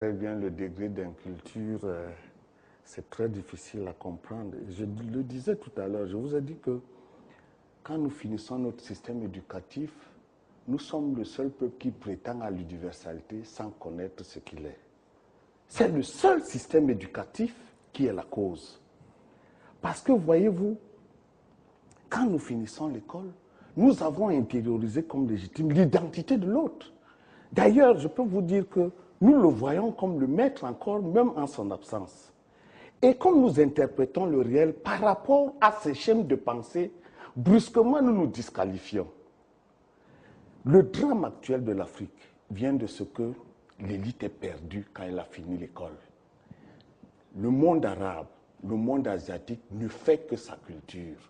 Très bien, le degré d'inculture, c'est très difficile à comprendre. Je le disais tout à l'heure, je vous ai dit que quand nous finissons notre système éducatif, nous sommes le seul peuple qui prétend à l'universalité sans connaître ce qu'il est. C'est le seul système éducatif qui est la cause. Parce que, voyez-vous, quand nous finissons l'école, nous avons intériorisé comme légitime l'identité de l'autre. D'ailleurs, je peux vous dire que nous le voyons comme le maître encore, même en son absence. Et comme nous interprétons le réel par rapport à ces schèmes de pensée, brusquement nous nous disqualifions. Le drame actuel de l'Afrique vient de ce que l'élite est perdue quand elle a fini l'école. Le monde arabe, le monde asiatique ne fait que sa culture.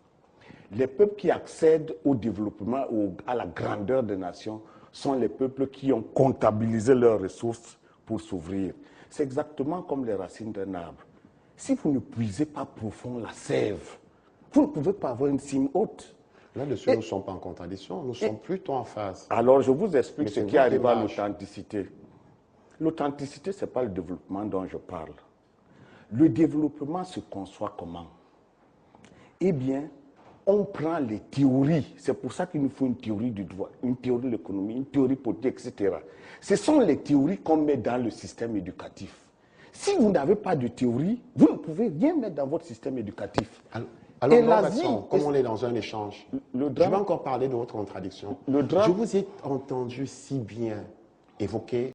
Les peuples qui accèdent au développement, à la grandeur des nations, sont les peuples qui ont comptabilisé leurs ressources pour s'ouvrir. C'est exactement comme les racines d'un arbre. Si vous ne puisez pas profond la sève, vous ne pouvez pas avoir une cime haute. Là-dessus, nous ne sommes pas en contradiction, nous sommes plutôt en phase. Alors, je vous explique ce qui arrive à l'authenticité. L'authenticité, ce n'est pas le développement dont je parle. Le développement se conçoit comment? Eh bien, on prend les théories. C'est pour ça qu'il nous faut une théorie du droit, une théorie de l'économie, une théorie politique, etc. Ce sont les théories qu'on met dans le système éducatif. Si vous n'avez pas de théorie, vous ne pouvez rien mettre dans votre système éducatif. Alors, Maxon, comme on est dans un échange, je vais encore parler de votre contradiction. Le drame, je vous ai entendu si bien évoquer